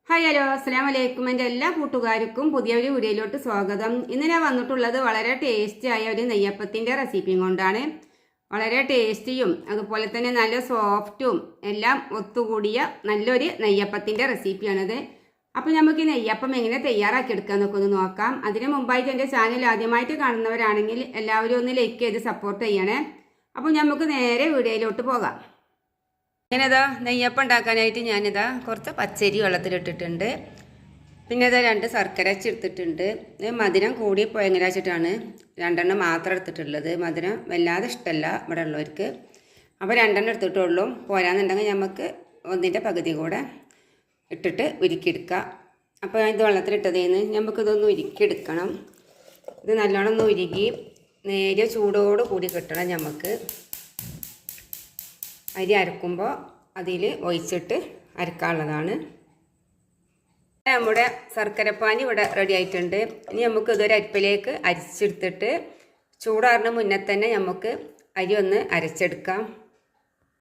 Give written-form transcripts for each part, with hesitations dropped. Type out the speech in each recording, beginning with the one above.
Hi hello അസ്സലാം വലൈക്കും. എൻ്റെ എല്ലാ കൂട്ടുകാർക്കും പുതിയൊരു വീഡിയോയിലോട്ട് സ്വാഗതം. ഇന്ന് ഞാൻ വന്നിട്ടുള്ളത് വളരെ ടേസ്റ്റി ആയ ഒരു നെയ്യപ്പത്തിൻ്റെ റെസിപ്പിയും കൊണ്ടാണ്. വളരെ ടേസ്റ്റിയും അതുപോലെ തന്നെ നല്ല സോഫ്റ്റും എല്ലാം ഒത്തുകൂടിയ നല്ലൊരു നെയ്യപ്പത്തിൻ്റെ റെസിപ്പിയാണിത്. അപ്പോൾ നമുക്ക് ഈ നെയ്യപ്പം എങ്ങനെ തയ്യാറാക്കിയെടുക്കുക എന്നൊക്കെ ഒന്ന് നോക്കാം. അതിന് മുമ്പായിട്ട് എൻ്റെ ചാനൽ ആദ്യമായിട്ട് കാണുന്നവരാണെങ്കിൽ എല്ലാവരും ഒന്ന് ലൈക്ക് ചെയ്ത് സപ്പോർട്ട് ചെയ്യണേ. അപ്പോൾ നമുക്ക് നേരെ വീഡിയോയിലോട്ട് പോകാം. ഇങ്ങനെതാ നെയ്യപ്പം ഉണ്ടാക്കാനായിട്ട് ഞാനിതാ കുറച്ച് പച്ചരി വെള്ളത്തിലിട്ടിട്ടുണ്ട്. പിന്നെ ഇതാ 2 ശർക്കര എടുത്തിട്ടുണ്ട്. മധുരം കൂടി പോയങ്ങരാച്ചിട്ടാണ് 2 മാത്രം എടുത്തിട്ടുള്ളത്. മധുരം വല്ലാതെ ഇഷ്ടമല്ല ഇവിടെ ഉള്ളവർക്ക്. അപ്പോൾ 2 എടുത്തിട്ടുള്ളൂ. പോരാന്നുണ്ടെങ്കിൽ നമുക്ക് 1ൻ്റെ പകുതി കൂടെ ഇട്ടിട്ട് ഉരുക്കിയെടുക്കാം. അപ്പോൾ ഇത് വെള്ളത്തിലിട്ടതേന്ന് നമുക്കിതൊന്ന് ഉരുക്കിയെടുക്കണം. ഇത് നല്ലോണം ഒന്ന് ഉരുകി നേരിയ ചൂടോട് കൂടി കിട്ടണം. നമുക്ക് അരി അരക്കുമ്പോൾ അതിൽ ഒഴിച്ചിട്ട് അരക്കാനുള്ളതാണ്. നമ്മുടെ ശർക്കരപ്പാനി ഇവിടെ റെഡി ആയിട്ടുണ്ട്. ഇനി നമുക്ക് ഇതൊരു അരിപ്പിലേക്ക് അരിച്ചെടുത്തിട്ട് ചൂടാറിന് മുന്നേ തന്നെ നമുക്ക് അരി ഒന്ന് അരച്ചെടുക്കാം.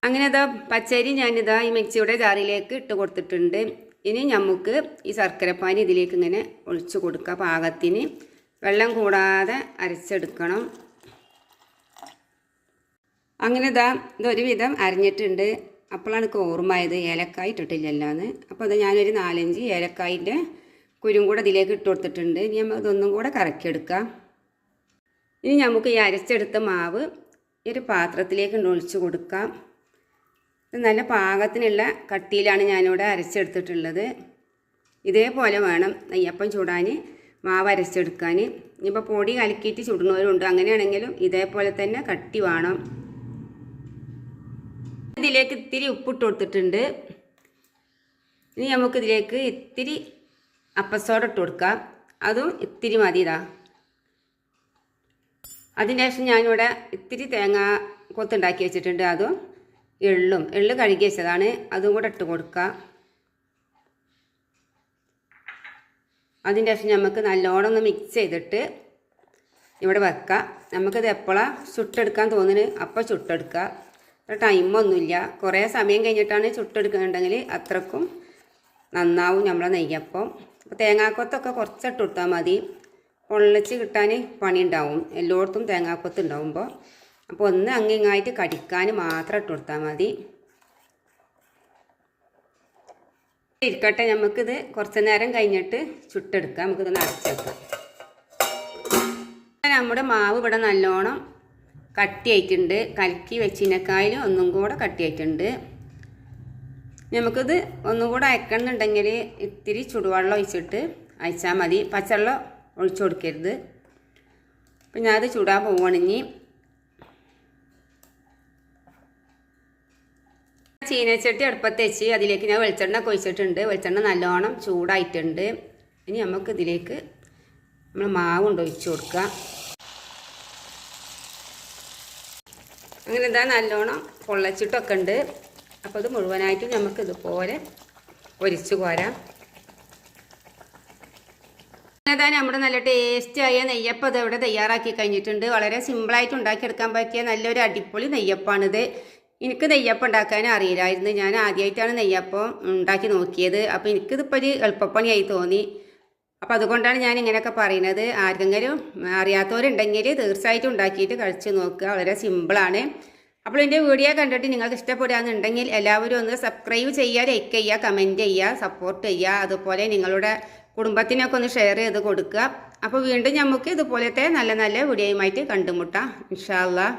അങ്ങനെ ഇതാ പച്ചരി ഞാനിതാ ഈ മിക്സിയുടെ ജാറിലേക്ക് ഇട്ട് കൊടുത്തിട്ടുണ്ട്. ഇനി നമുക്ക് ഈ ശർക്കരപ്പാനി ഇതിലേക്ക് ഇങ്ങനെ ഒഴിച്ച് കൊടുക്കുക. പാകത്തിന് വെള്ളം കൂടാതെ അരച്ചെടുക്കണം. അങ്ങനെ ഇതൊരു വിധം അരിഞ്ഞിട്ടുണ്ട്. അപ്പോഴാണ് എനിക്ക് ഓർമ്മയായത് ഏലക്കായ ഇട്ടിട്ടില്ലല്ലോ എന്ന്. അപ്പോൾ അത് ഞാനൊരു 4-5 ഏലക്കായിൻ്റെ കുരും കൂടെ ഇതിലേക്ക് ഇട്ട് കൊടുത്തിട്ടുണ്ട്. ഇനി നമ്മൾ ഇതൊന്നും കൂടെ കറക്കിയെടുക്കാം. ഇനി നമുക്ക് ഈ അരച്ചെടുത്ത മാവ് ഈ ഒരു പാത്രത്തിലേക്ക് ഒഴിച്ച് കൊടുക്കാം. ഇത് നല്ല പാകത്തിനുള്ള കട്ടിയിലാണ് ഞാനിവിടെ അരച്ചെടുത്തിട്ടുള്ളത്. ഇതേപോലെ വേണം നെയ്യപ്പം ചൂടാൻ മാവ് അരച്ചെടുക്കാൻ. ഇനിയിപ്പോൾ പൊടി കലക്കിയിട്ട് ചുടുന്നവരുണ്ട്. അങ്ങനെയാണെങ്കിലും ഇതേപോലെ തന്നെ കട്ടി വേണം. ഇതിലേക്ക് ഇത്തിരി ഉപ്പിട്ട് കൊടുത്തിട്ടുണ്ട്. ഇനി നമുക്കിതിലേക്ക് ഇത്തിരി അപ്പസോഡ ഇട്ട് കൊടുക്കാം. അതും ഇത്തിരി മതി. അതിന് ശേഷം ഞാനിവിടെ ഇത്തിരി തേങ്ങ കൊത്തുണ്ടാക്കി വെച്ചിട്ടുണ്ട്. അതും എള്ള് കഴുകി വെച്ചതാണ്. അതും കൂടെ ഇട്ട് കൊടുക്കാം. അതിന് ശേഷം നമുക്ക് നല്ലോണം ഒന്ന് മിക്സ് ചെയ്തിട്ട് ഇവിടെ വെക്കാം. നമുക്കിത് എപ്പോഴാണ് ചുട്ടെടുക്കാൻ തോന്നുന്നത് അപ്പോൾ ചുട്ടെടുക്കുക. ടൈമൊന്നുമില്ല. കുറേ സമയം കഴിഞ്ഞിട്ടാണ് ചുട്ടെടുക്കുന്നുണ്ടെങ്കിൽ അത്രക്കും നന്നാവും നമ്മളെ നെയ്യപ്പം. അപ്പോൾ തേങ്ങാക്കൊത്തൊക്കെ കുറച്ചിട്ട് കൊടുത്താൽ മതി. പൊള്ളിച്ച് കിട്ടാൻ പണിയുണ്ടാവും. എല്ലായിടത്തും തേങ്ങാക്കൊത്ത് ഉണ്ടാവുമ്പോൾ. അപ്പോൾ ഒന്ന് അങ്ങിങ്ങായിട്ട് കടിക്കാൻ മാത്രം ഇട്ട് കൊടുത്താൽ മതി. ഇരിക്കട്ടെ, നമുക്കിത് കുറച്ച് നേരം കഴിഞ്ഞിട്ട് ചുട്ടെടുക്കാം. നമുക്കിതൊന്ന് അടച്ചെടുക്കാം. നമ്മുടെ മാവ് ഇവിടെ നല്ലോണം കട്ടിയായിട്ടുണ്ട്. കലക്കി വെച്ചതിനേക്കാളും ഒന്നും കൂടെ കട്ടിയായിട്ടുണ്ട്. നമുക്കിത് ഒന്നും കൂടെ അയക്കണമെന്നുണ്ടെങ്കിൽ ഇത്തിരി ചുടുവെള്ളം ഒഴിച്ചിട്ട് അയച്ചാൽ മതി. പച്ചവെള്ളം ഒഴിച്ചു കൊടുക്കരുത്. അപ്പം ഞാനത് ചൂടാൻ പോവുകയാണെങ്കിൽ ചീനച്ചട്ടി അടുപ്പത്ത് വെച്ച് അതിലേക്ക് ഞാൻ വെളിച്ചെണ്ണ ഒഴിച്ചിട്ടുണ്ട്. വെളിച്ചെണ്ണ നല്ലോണം ചൂടായിട്ടുണ്ട്. ഇനി നമുക്ക് ഇതിലേക്ക് നമ്മൾ മാവ് കൊണ്ട് ഒഴിച്ച് കൊടുക്കുക. അങ്ങനെ നല്ലോണം പൊള്ളച്ചിട്ടൊക്കെ ഉണ്ട്. അപ്പോൾ ഇത് മുഴുവനായിട്ടും നമുക്ക് ഇതുപോലെ പൊരിച്ച് കോരാം. അങ്ങനെ നമ്മുടെ നല്ല ടേസ്റ്റിയായ നെയ്യപ്പം ഇത് ഇവിടെ തയ്യാറാക്കി കഴിഞ്ഞിട്ടുണ്ട്. വളരെ സിമ്പിളായിട്ട് ഉണ്ടാക്കിയെടുക്കാൻ പറ്റിയ നല്ലൊരു അടിപൊളി നെയ്യപ്പാണിത്. എനിക്ക് നെയ്യപ്പം ഉണ്ടാക്കാൻ അറിയില്ലായിരുന്നു. ഞാൻ ആദ്യമായിട്ടാണ് നെയ്യപ്പം ഉണ്ടാക്കി നോക്കിയത്. അപ്പോൾ എനിക്കിതിപ്പോൾ ഒരു എളുപ്പപ്പണിയായി തോന്നി. അപ്പോൾ അതുകൊണ്ടാണ് ഞാൻ ഇങ്ങനെയൊക്കെ പറയുന്നത്. ആർക്കെങ്കിലും അറിയാത്തവരുണ്ടെങ്കിൽ തീർച്ചയായിട്ടും ഉണ്ടാക്കിയിട്ട് കഴിച്ച് നോക്കുക. വളരെ സിമ്പിളാണ്. അപ്പോൾ എൻ്റെ വീഡിയോ കണ്ടിട്ട് നിങ്ങൾക്ക് ഇഷ്ടപ്പെടുകയെന്നുണ്ടെങ്കിൽ എല്ലാവരും ഒന്ന് സബ്സ്ക്രൈബ് ചെയ്യുക, ലൈക്ക് ചെയ്യുക, കമൻറ്റ് ചെയ്യുക, സപ്പോർട്ട് ചെയ്യുക. അതുപോലെ നിങ്ങളുടെ കുടുംബത്തിനൊക്കെ ഒന്ന് ഷെയർ ചെയ്ത് കൊടുക്കുക. അപ്പോൾ വീണ്ടും നമുക്ക് ഇതുപോലത്തെ നല്ല നല്ല വീഡിയോയുമായിട്ട് കണ്ടുമുട്ടാം ഇൻഷാ അല്ലാഹ്.